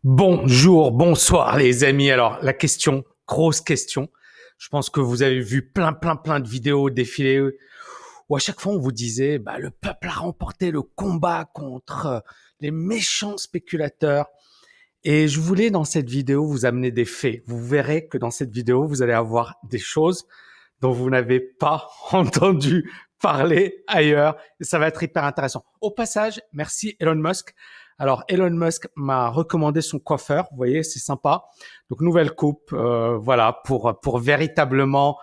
Bonjour, bonsoir les amis. Alors la question, grosse question. Je pense que vous avez vu plein de vidéos défiler où à chaque fois on vous disait le peuple a remporté le combat contre les méchants spéculateurs. Et je voulais dans cette vidéo vous amener des faits. Vous verrez que dans cette vidéo vous allez avoir des choses dont vous n'avez pas entendu parler ailleurs. Et ça va être hyper intéressant. Au passage, merci Elon Musk. Alors, Elon Musk m'a recommandé son coiffeur. Vous voyez, c'est sympa. Donc, nouvelle coupe, voilà, pour véritablement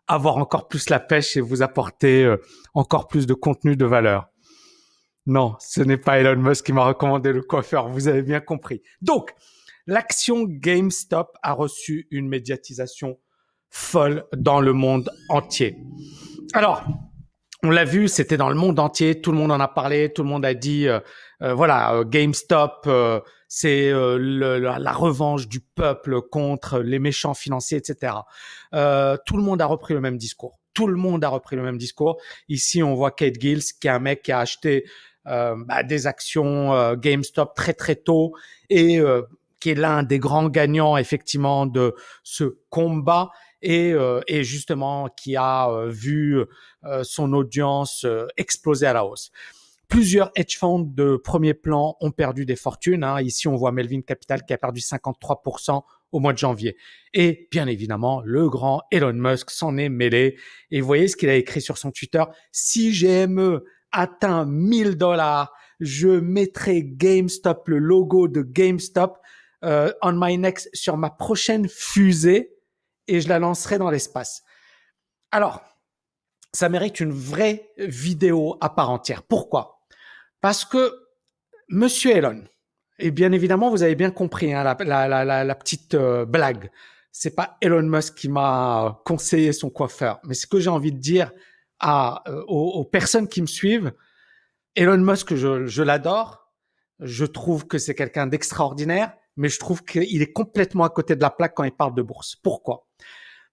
avoir encore plus la pêche et vous apporter encore plus de contenu de valeur. Non, ce n'est pas Elon Musk qui m'a recommandé le coiffeur. Vous avez bien compris. Donc, l'action GameStop a reçu une médiatisation folle dans le monde entier. Alors, on l'a vu, c'était dans le monde entier, tout le monde en a parlé, tout le monde a dit, GameStop, c'est la revanche du peuple contre les méchants financiers, etc. Tout le monde a repris le même discours. Tout le monde a repris le même discours. Ici, on voit Kate Gills, qui est un mec qui a acheté des actions GameStop très tôt et qui est l'un des grands gagnants effectivement de ce combat. Et justement qui a vu son audience exploser à la hausse. Plusieurs hedge funds de premier plan ont perdu des fortunes. Ici, on voit Melvin Capital qui a perdu 53% au mois de janvier. Et bien évidemment, le grand Elon Musk s'en est mêlé. Et vous voyez ce qu'il a écrit sur son Twitter. Si GME atteint $1000, je mettrai GameStop, le logo de GameStop, on my next, sur ma prochaine fusée. Et je la lancerai dans l'espace. Alors, ça mérite une vraie vidéo à part entière. Pourquoi ? Parce que Monsieur Elon, et bien évidemment, vous avez bien compris la petite blague. C'est pas Elon Musk qui m'a conseillé son coiffeur, mais ce que j'ai envie de dire aux personnes qui me suivent, Elon Musk, je l'adore. Je trouve que c'est quelqu'un d'extraordinaire, mais je trouve qu'il est complètement à côté de la plaque quand il parle de bourse. Pourquoi ?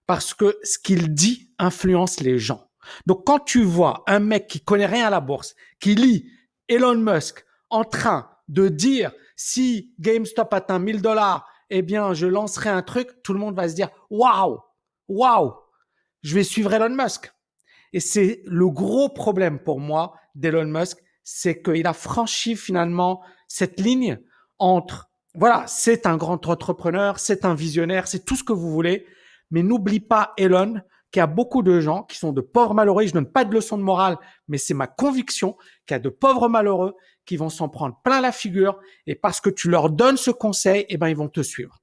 Parce que ce qu'il dit influence les gens. Donc, quand tu vois un mec qui connaît rien à la bourse, qui lit Elon Musk en train de dire si GameStop atteint $1000, eh bien, je lancerai un truc, tout le monde va se dire waouh, je vais suivre Elon Musk. Et c'est le gros problème pour moi d'Elon Musk, c'est qu'il a franchi finalement cette ligne entre, voilà, c'est un grand entrepreneur, c'est un visionnaire, c'est tout ce que vous voulez, mais n'oublie pas Elon, qu'il y a beaucoup de gens qui sont de pauvres malheureux. Je donne pas de leçon de morale, mais c'est ma conviction qu'il y a de pauvres malheureux qui vont s'en prendre plein la figure et parce que tu leur donnes ce conseil, eh ben, ils vont te suivre.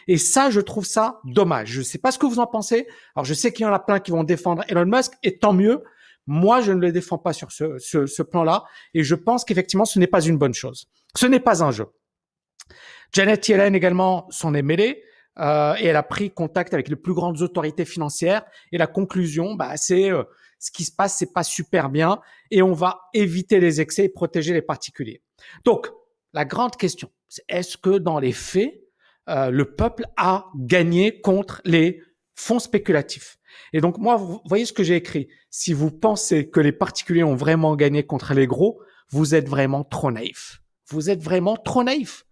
Et ça, je trouve ça dommage. Je sais pas ce que vous en pensez. Alors, je sais qu'il y en a plein qui vont défendre Elon Musk et tant mieux. Moi, je ne le défends pas sur ce plan-là et je pense qu'effectivement, ce n'est pas une bonne chose. Ce n'est pas un jeu. Janet Yellen également s'en est mêlée. Et elle a pris contact avec les plus grandes autorités financières. Et la conclusion, c'est ce qui se passe, c'est pas super bien. Et on va éviter les excès et protéger les particuliers. Donc, la grande question, c'est est-ce que dans les faits, le peuple a gagné contre les fonds spéculatifs? Et donc, moi, vous voyez ce que j'ai écrit. Si vous pensez que les particuliers ont vraiment gagné contre les gros, vous êtes vraiment trop naïf. Vous êtes vraiment trop naïf.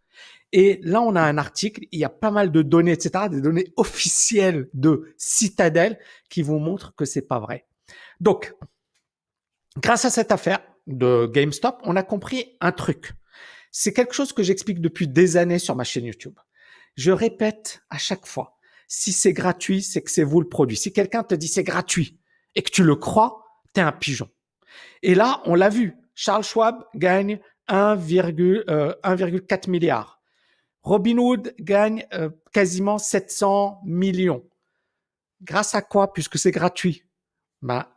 Et là, on a un article, il y a pas mal de données, etc., des données officielles de Citadel qui vous montrent que c'est pas vrai. Donc, grâce à cette affaire de GameStop, on a compris un truc. C'est quelque chose que j'explique depuis des années sur ma chaîne YouTube. Je répète à chaque fois, si c'est gratuit, c'est que c'est vous le produit. Si quelqu'un te dit c'est gratuit et que tu le crois, t'es un pigeon. Et là, on l'a vu, Charles Schwab gagne 1,4 milliard. Robinhood gagne quasiment 700 millions. Grâce à quoi? Puisque c'est gratuit.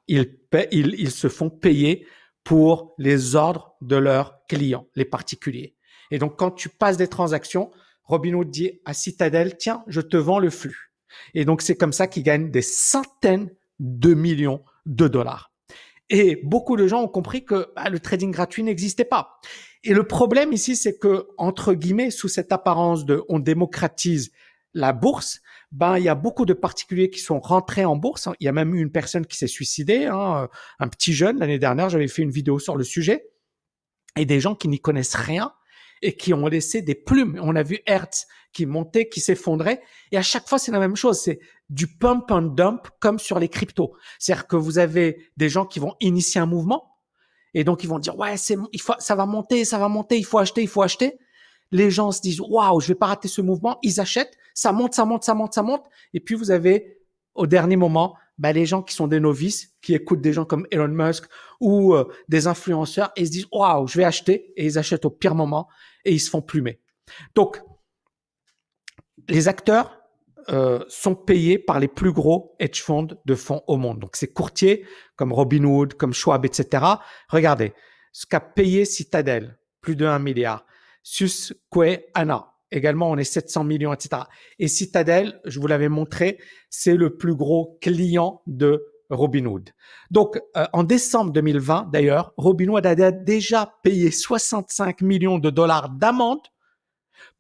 Ils se font payer pour les ordres de leurs clients, les particuliers. Et donc, quand tu passes des transactions, Robinhood dit à Citadel, tiens, je te vends le flux. Et donc, c'est comme ça qu'ils gagnent des centaines de millions de dollars. Et beaucoup de gens ont compris que le trading gratuit n'existait pas. Et le problème ici, c'est que, entre guillemets, sous cette apparence de on démocratise la bourse, il y a beaucoup de particuliers qui sont rentrés en bourse. Il y a même eu une personne qui s'est suicidée, un petit jeune l'année dernière. J'avais fait une vidéo sur le sujet. Et des gens qui n'y connaissent rien et qui ont laissé des plumes. On a vu Hertz qui montait, qui s'effondrait. Et à chaque fois, c'est la même chose. C'est du pump and dump comme sur les cryptos. C'est-à-dire que vous avez des gens qui vont initier un mouvement et donc ils vont dire ouais, ça va monter, il faut acheter, il faut acheter. Les gens se disent waouh, je vais pas rater ce mouvement. Ils achètent, ça monte, ça monte, ça monte, ça monte. Et puis vous avez au dernier moment, les gens qui sont des novices, qui écoutent des gens comme Elon Musk ou des influenceurs et ils se disent waouh, je vais acheter et ils achètent au pire moment et ils se font plumer. Donc les acteurs sont payés par les plus gros hedge funds de fonds au monde. Donc ces courtiers comme Robinhood, comme Schwab, etc. Regardez ce qu'a payé Citadel, plus de 1 milliard. Susquehanna, également on est 700 millions, etc. Et Citadel, je vous l'avais montré, c'est le plus gros client de Robinhood. Donc en décembre 2020, d'ailleurs, Robinhood a déjà payé 65 millions de dollars d'amende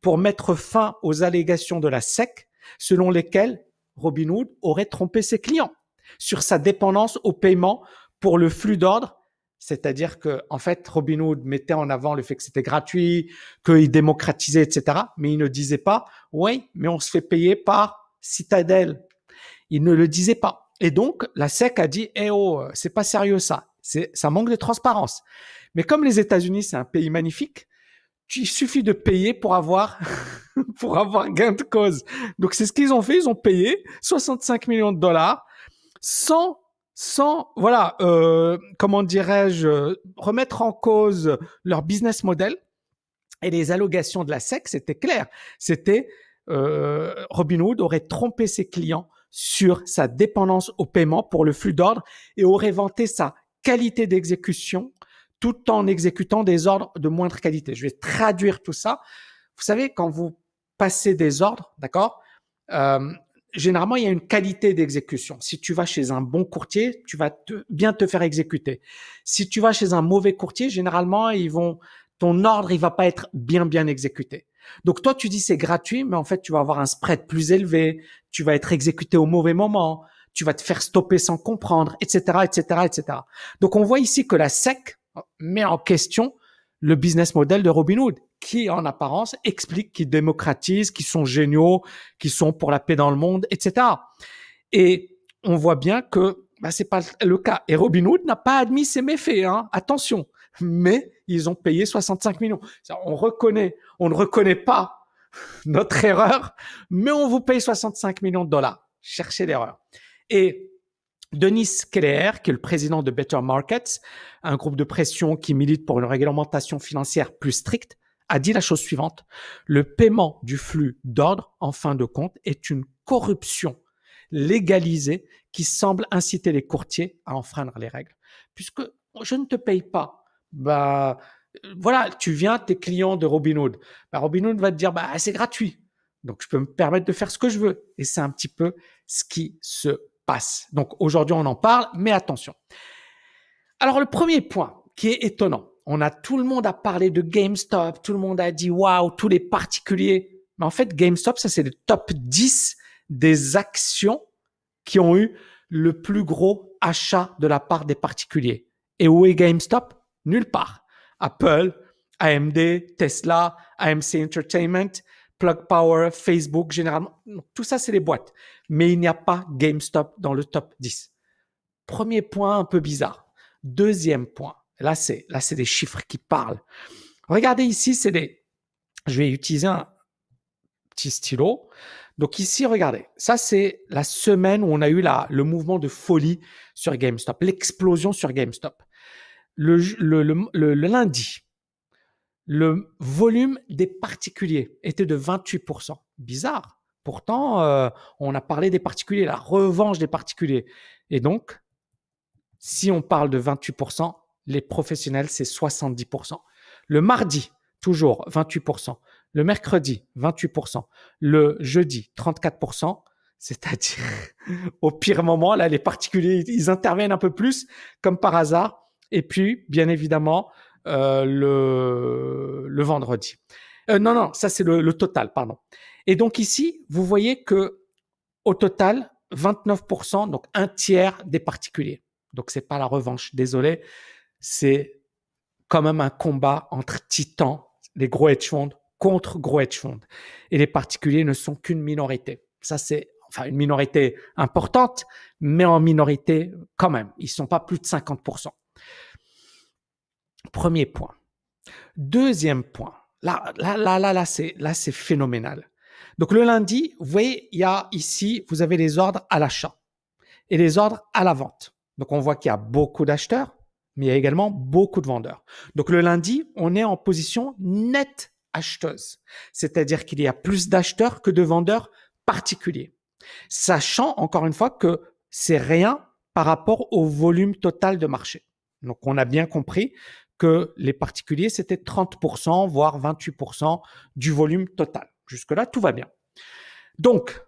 pour mettre fin aux allégations de la SEC selon lesquelles Robinhood aurait trompé ses clients sur sa dépendance au paiement pour le flux d'ordre. C'est-à-dire que, en fait, Robinhood mettait en avant le fait que c'était gratuit, qu'il démocratisait, etc. Mais il ne disait pas, oui, mais on se fait payer par Citadel. Il ne le disait pas. Et donc, la SEC a dit, c'est pas sérieux ça. Ça manque de transparence. Mais comme les États-Unis, c'est un pays magnifique, il suffit de payer pour avoir gain de cause. Donc, c'est ce qu'ils ont fait. Ils ont payé 65 millions de dollars sans voilà, comment dirais-je, remettre en cause leur business model. Et les allégations de la SEC, c'était clair. C'était Robinhood aurait trompé ses clients sur sa dépendance au paiement pour le flux d'ordre et aurait vanté sa qualité d'exécution tout en exécutant des ordres de moindre qualité. Je vais traduire tout ça. Vous savez, quand vous passez des ordres, d'accord, généralement, il y a une qualité d'exécution. Si tu vas chez un bon courtier, tu vas bien te faire exécuter. Si tu vas chez un mauvais courtier, généralement, ton ordre, il va pas être bien exécuté. Donc, toi, tu dis c'est gratuit, mais en fait, tu vas avoir un spread plus élevé, tu vas être exécuté au mauvais moment, tu vas te faire stopper sans comprendre, etc., etc., etc. Donc, on voit ici que la SEC met en question le business model de Robinhood, qui en apparence explique qu'ils démocratisent, qu'ils sont géniaux, qu'ils sont pour la paix dans le monde, etc. Et on voit bien que c'est pas le cas. Et Robinhood n'a pas admis ses méfaits, hein. Attention. Mais ils ont payé 65 millions. On ne reconnaît pas notre erreur, mais on vous paye 65 millions de dollars. Cherchez l'erreur. Et Denis Keller, qui est le président de Better Markets, un groupe de pression qui milite pour une réglementation financière plus stricte, a dit la chose suivante. Le paiement du flux d'ordre, en fin de compte, est une corruption légalisée qui semble inciter les courtiers à enfreindre les règles. Puisque je ne te paye pas, voilà, tu viens, t'es client de Robinhood. Robinhood va te dire, c'est gratuit. Donc, je peux me permettre de faire ce que je veux. Et c'est un petit peu ce qui se passe. Donc, aujourd'hui, on en parle, mais attention. Alors, le premier point qui est étonnant, tout le monde a parlé de GameStop, tout le monde a dit waouh, tous les particuliers. Mais en fait, GameStop, ça c'est le top 10 des actions qui ont eu le plus gros achat de la part des particuliers. Et où est GameStop? Nulle part. Apple, AMD, Tesla, AMC Entertainment, Plug Power, Facebook, généralement, tout ça c'est les boîtes. Mais il n'y a pas GameStop dans le top 10. Premier point un peu bizarre. Deuxième point. Là, c'est des chiffres qui parlent. Regardez ici, je vais utiliser un petit stylo. Donc ici, regardez. Ça, c'est la semaine où on a eu le mouvement de folie sur GameStop, l'explosion sur GameStop. Le lundi, le volume des particuliers était de 28%. Bizarre. Pourtant, on a parlé des particuliers, la revanche des particuliers. Et donc, si on parle de 28%, les professionnels, c'est 70%. Le mardi, toujours 28%. Le mercredi, 28%. Le jeudi, 34%. C'est-à-dire, au pire moment, là, les particuliers, ils interviennent un peu plus, comme par hasard. Et puis, bien évidemment, le vendredi. Non, ça, c'est le total, pardon. Et donc ici, vous voyez que au total, 29%, donc un tiers des particuliers. Donc, c'est pas la revanche. Désolé. C'est quand même un combat entre titans. les gros hedge funds contre gros hedge funds. Et les particuliers ne sont qu'une minorité. Ça, c'est une minorité importante, mais en minorité quand même. Ils ne sont pas plus de 50%. Premier point. Deuxième point. Là, c'est phénoménal. Donc, le lundi, vous voyez, il y a ici, vous avez les ordres à l'achat et les ordres à la vente. Donc, on voit qu'il y a beaucoup d'acheteurs, mais il y a également beaucoup de vendeurs. Donc, le lundi, on est en position nette acheteuse. C'est-à-dire qu'il y a plus d'acheteurs que de vendeurs particuliers. Sachant, encore une fois, que c'est rien par rapport au volume total de marché. Donc, on a bien compris que les particuliers, c'était 30%, voire 28% du volume total. Jusque-là, tout va bien. Donc,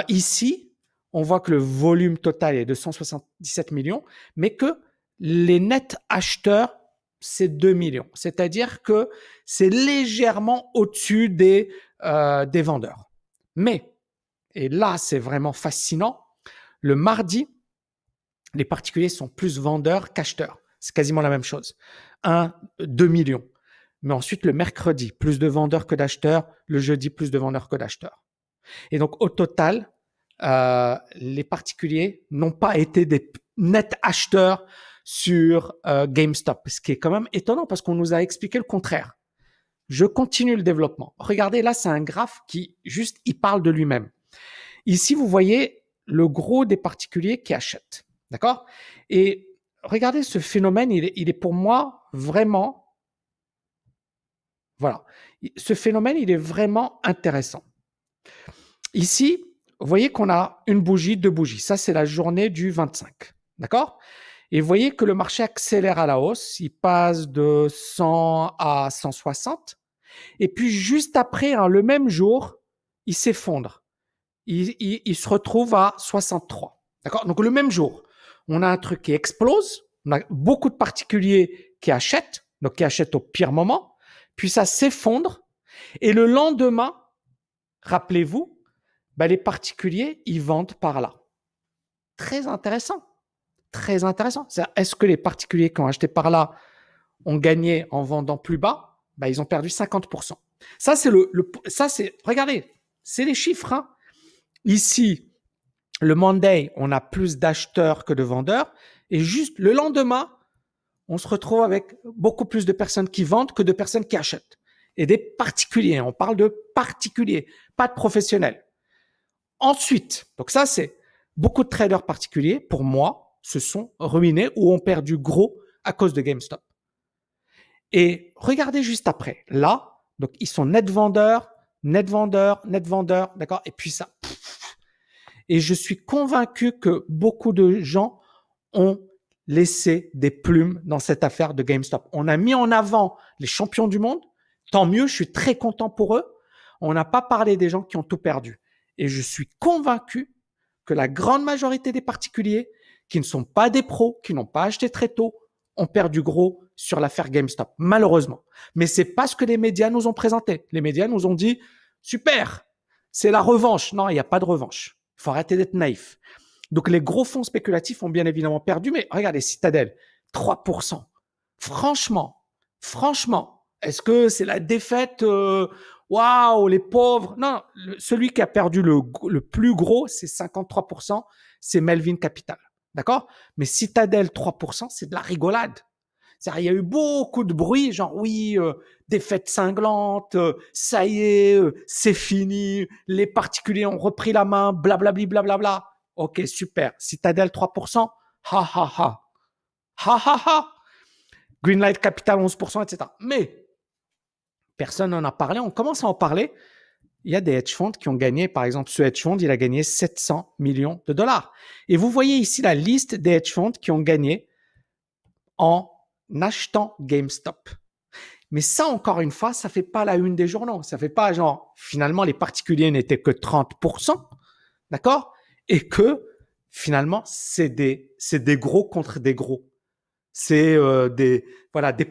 ici, on voit que le volume total est de 177 millions, mais que les nets acheteurs, c'est 2 millions. C'est-à-dire que c'est légèrement au-dessus des vendeurs. Mais, et là, c'est vraiment fascinant, le mardi, les particuliers sont plus vendeurs qu'acheteurs. C'est quasiment la même chose. 2 millions. Mais ensuite, le mercredi, plus de vendeurs que d'acheteurs. Le jeudi, plus de vendeurs que d'acheteurs. Et donc, au total, les particuliers n'ont pas été des nets acheteurs sur GameStop. Ce qui est quand même étonnant parce qu'on nous a expliqué le contraire. Je continue le développement. Regardez, là, c'est un graphe qui, juste, il parle de lui-même. Ici, vous voyez le gros des particuliers qui achètent. D'accord? Et regardez ce phénomène, il est pour moi vraiment, voilà. Ce phénomène, il est vraiment intéressant. Ici, vous voyez qu'on a une bougie, deux bougies. Ça, c'est la journée du 25. D'accord? Et vous voyez que le marché accélère à la hausse. Il passe de 100 à 160. Et puis, juste après, le même jour, il s'effondre. Il se retrouve à 63. D'accord? Donc, le même jour, on a un truc qui explose. On a beaucoup de particuliers qui achètent, donc qui achètent au pire moment. Puis, ça s'effondre. Et le lendemain, rappelez-vous, les particuliers, ils vendent par là. Très intéressant. Très intéressant. Est-ce que les particuliers qui ont acheté par là ont gagné en vendant plus bas? Ils ont perdu 50%. Ça, c'est regardez, c'est les chiffres. Hein. Ici, le Monday, on a plus d'acheteurs que de vendeurs. Et juste le lendemain, on se retrouve avec beaucoup plus de personnes qui vendent que de personnes qui achètent. Et des particuliers. On parle de particuliers, pas de professionnels. Ensuite, donc ça, c'est beaucoup de traders particuliers, pour moi, se sont ruinés ou ont perdu gros à cause de GameStop. Et regardez juste après. Là, donc ils sont net vendeurs, d'accord? Et puis ça. Et je suis convaincu que beaucoup de gens ont laissé des plumes dans cette affaire de GameStop. On a mis en avant les champions du monde. Tant mieux, je suis très content pour eux. On n'a pas parlé des gens qui ont tout perdu. Et je suis convaincu que la grande majorité des particuliers qui ne sont pas des pros, qui n'ont pas acheté très tôt, ont perdu gros sur l'affaire GameStop, malheureusement. Mais c'est pas ce que les médias nous ont présenté. Les médias nous ont dit, super, c'est la revanche. Non, il n'y a pas de revanche. Il faut arrêter d'être naïf. Donc, les gros fonds spéculatifs ont bien évidemment perdu, mais regardez, Citadel, 3%. Franchement, est-ce que c'est la défaite waouh, les pauvres? Non, celui qui a perdu le plus gros, c'est 53%, c'est Melvin Capital. D'accord? Mais Citadel, 3%, c'est de la rigolade. C'est-à-dire, il y a eu beaucoup de bruit, genre oui, défaite cinglante, ça y est, c'est fini, les particuliers ont repris la main, blablabli, blablabla. Ok, super. Citadel, 3%, ha ha ha. Ha ha ha. Greenlight Capital, 11%, etc. Mais personne n'en a parlé. On commence à en parler. Il y a des hedge funds qui ont gagné, par exemple, ce hedge fund, il a gagné 700 millions de dollars. Et vous voyez ici la liste des hedge funds qui ont gagné en achetant GameStop. Mais ça, encore une fois, ça fait pas la une des journaux. Ça fait pas genre, finalement, les particuliers n'étaient que 30%, d'accord? Et que, finalement, c'est des gros contre des gros. C'est des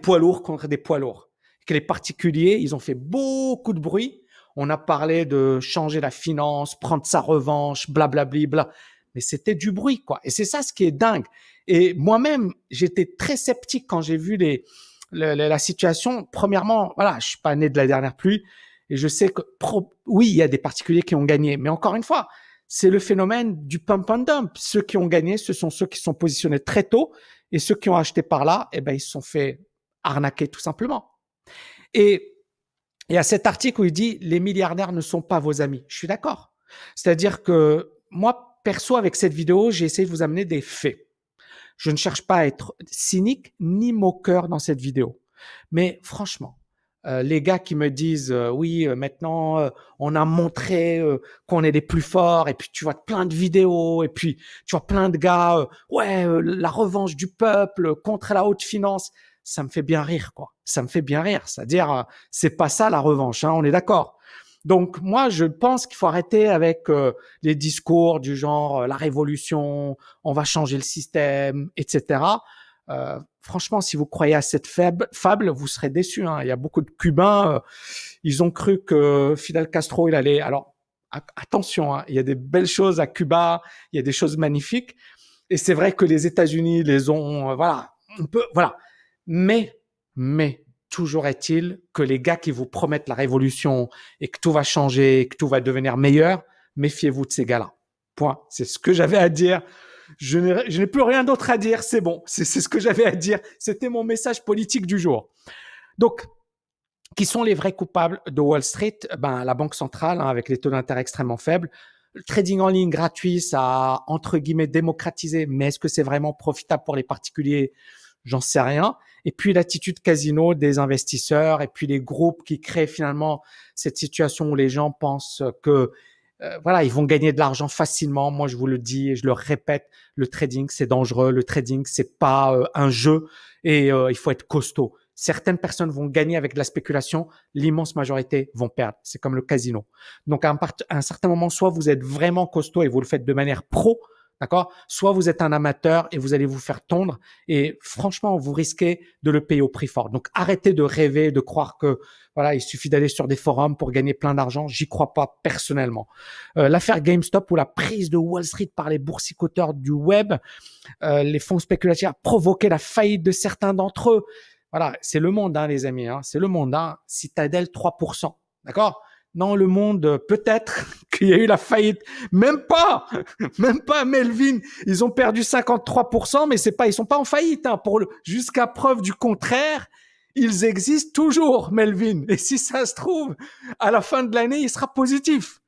poids lourds contre des poids lourds. Que les particuliers, ils ont fait beaucoup de bruit. On a parlé de changer la finance, prendre sa revanche, blablabli, bla. Mais c'était du bruit, quoi. Et c'est ça ce qui est dingue. Et moi-même, j'étais très sceptique quand j'ai vu la situation. Premièrement, voilà, je suis pas né de la dernière pluie et je sais que oui, il y a des particuliers qui ont gagné, mais encore une fois, c'est le phénomène du pump and dump. Ceux qui ont gagné, ce sont ceux qui sont positionnés très tôt et ceux qui ont acheté par là, eh ben ils se sont fait arnaquer tout simplement. Et il y a cet article où il dit les milliardaires ne sont pas vos amis. Je suis d'accord. C'est-à-dire que moi, perso, avec cette vidéo, j'ai essayé de vous amener des faits. Je ne cherche pas à être cynique ni moqueur dans cette vidéo. Mais franchement, les gars qui me disent oui, maintenant on a montré qu'on est les plus forts et puis tu vois plein de vidéos et puis tu vois plein de gars la revanche du peuple contre la haute finance, ça me fait bien rire quoi. Ça me fait bien rire, c'est-à-dire c'est pas ça la revanche, hein, on est d'accord. Donc moi je pense qu'il faut arrêter avec les discours du genre la révolution, on va changer le système, etc. Franchement, si vous croyez à cette fable, vous serez déçus. Hein. Il y a beaucoup de Cubains, ils ont cru que Fidel Castro, il allait. Alors attention, hein, il y a des belles choses à Cuba, il y a des choses magnifiques, et c'est vrai que les États-Unis les ont. Voilà, on peut, voilà. Mais toujours est-il que les gars qui vous promettent la révolution et que tout va changer, et que tout va devenir meilleur, méfiez-vous de ces gars-là. Point. C'est ce que j'avais à dire. Je n'ai plus rien d'autre à dire. C'est bon. C'est ce que j'avais à dire. C'était mon message politique du jour. Donc, qui sont les vrais coupables de Wall Street? Ben, la banque centrale, hein, avec les taux d'intérêt extrêmement faibles. Le trading en ligne gratuit, ça a, entre guillemets, démocratisé. Mais est-ce que c'est vraiment profitable pour les particuliers? J'en sais rien. Et puis l'attitude casino des investisseurs et puis les groupes qui créent finalement cette situation où les gens pensent que voilà, ils vont gagner de l'argent facilement. Moi, je vous le dis et je le répète, le trading, c'est dangereux. Le trading, c'est pas un jeu et il faut être costaud. Certaines personnes vont gagner avec de la spéculation, l'immense majorité vont perdre. C'est comme le casino. Donc, à un certain moment, soit vous êtes vraiment costaud et vous le faites de manière pro, d'accord? Soit vous êtes un amateur et vous allez vous faire tondre et franchement, vous risquez de le payer au prix fort. Donc, arrêtez de rêver, de croire que voilà, il suffit d'aller sur des forums pour gagner plein d'argent. J'y crois pas personnellement. L'affaire GameStop ou la prise de Wall Street par les boursicoteurs du web, les fonds spéculatifs a provoqué la faillite de certains d'entre eux. Voilà, c'est le monde, hein, les amis. Hein, c'est le monde. Hein. Citadel 3%, d'accord? Dans le monde, peut-être qu'il y a eu la faillite. Même pas Melvin. Ils ont perdu 53%, mais c'est pas, ils sont pas en faillite. Hein, jusqu'à preuve du contraire, ils existent toujours, Melvin. Et si ça se trouve, à la fin de l'année, il sera positif.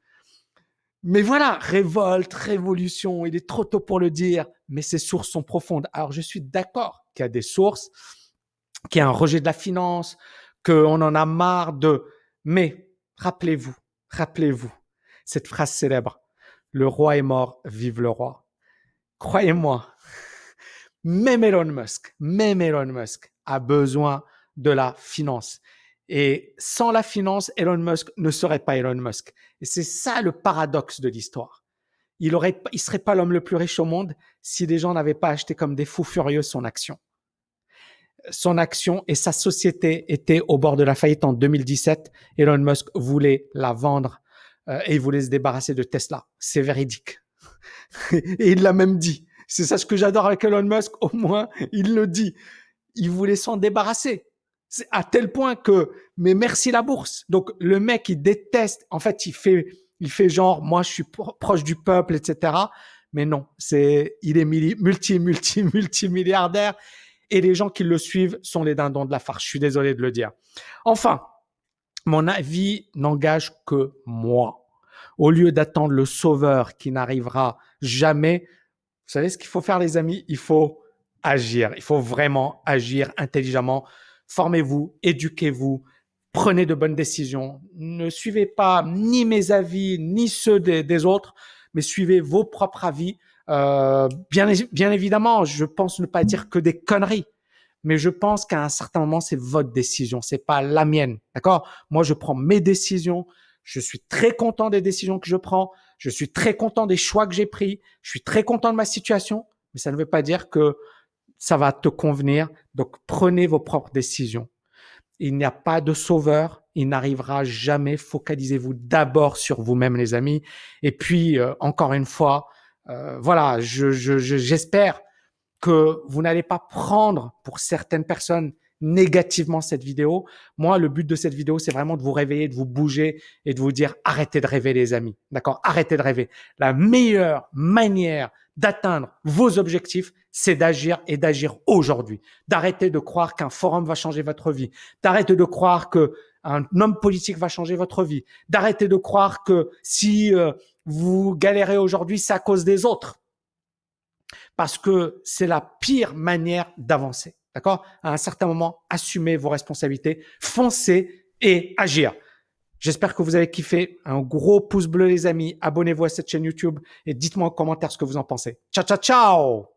Mais voilà, révolte, révolution, il est trop tôt pour le dire, mais ces sources sont profondes. Alors, je suis d'accord qu'il y a des sources, qu'il y a un rejet de la finance, qu'on en a marre de... Mais rappelez-vous, cette phrase célèbre, le roi est mort, vive le roi. Croyez-moi, même Elon Musk a besoin de la finance. Et sans la finance, Elon Musk ne serait pas Elon Musk. Et c'est ça le paradoxe de l'histoire. Il serait pas l'homme le plus riche au monde si les gens n'avaient pas acheté comme des fous furieux son action. Son action et sa société étaient au bord de la faillite en 2017. Elon Musk voulait la vendre et il voulait se débarrasser de Tesla. C'est véridique. Et il l'a même dit. C'est ça ce que j'adore avec Elon Musk. Au moins, il le dit. Il voulait s'en débarrasser. C'est à tel point que, mais merci la bourse. Donc, le mec, il déteste. En fait, il fait genre, moi, je suis proche du peuple, etc. Mais non, il est multimilliardaire. Et les gens qui le suivent sont les dindons de la farce. Je suis désolé de le dire. Enfin, mon avis n'engage que moi. Au lieu d'attendre le sauveur qui n'arrivera jamais, vous savez ce qu'il faut faire, les amis? Il faut agir. Il faut vraiment agir intelligemment. Formez-vous, éduquez-vous, prenez de bonnes décisions. Ne suivez pas ni mes avis, ni ceux des autres, mais suivez vos propres avis. Bien évidemment, je pense ne pas dire que des conneries, mais je pense qu'à un certain moment, c'est votre décision, c'est pas la mienne, d'accord? Moi, je prends mes décisions, je suis très content des décisions que je prends, je suis très content des choix que j'ai pris, je suis très content de ma situation, mais ça ne veut pas dire que ça va te convenir, donc prenez vos propres décisions. Il n'y a pas de sauveur, il n'arrivera jamais, focalisez-vous d'abord sur vous-même, les amis, et puis, encore une fois, voilà, j'espère que vous n'allez pas prendre pour certaines personnes négativement cette vidéo. Moi, le but de cette vidéo, c'est vraiment de vous réveiller, de vous bouger et de vous dire arrêtez de rêver les amis. D'accord? Arrêtez de rêver. La meilleure manière d'atteindre vos objectifs, c'est d'agir et d'agir aujourd'hui. D'arrêter de croire qu'un forum va changer votre vie. D'arrêter de croire que un homme politique va changer votre vie. D'arrêter de croire que si vous galérez aujourd'hui, c'est à cause des autres. Parce que c'est la pire manière d'avancer. D'accord? À un certain moment, assumez vos responsabilités, foncez et agir. J'espère que vous avez kiffé. Un gros pouce bleu les amis. Abonnez-vous à cette chaîne YouTube et dites-moi en commentaire ce que vous en pensez. Ciao, ciao, ciao!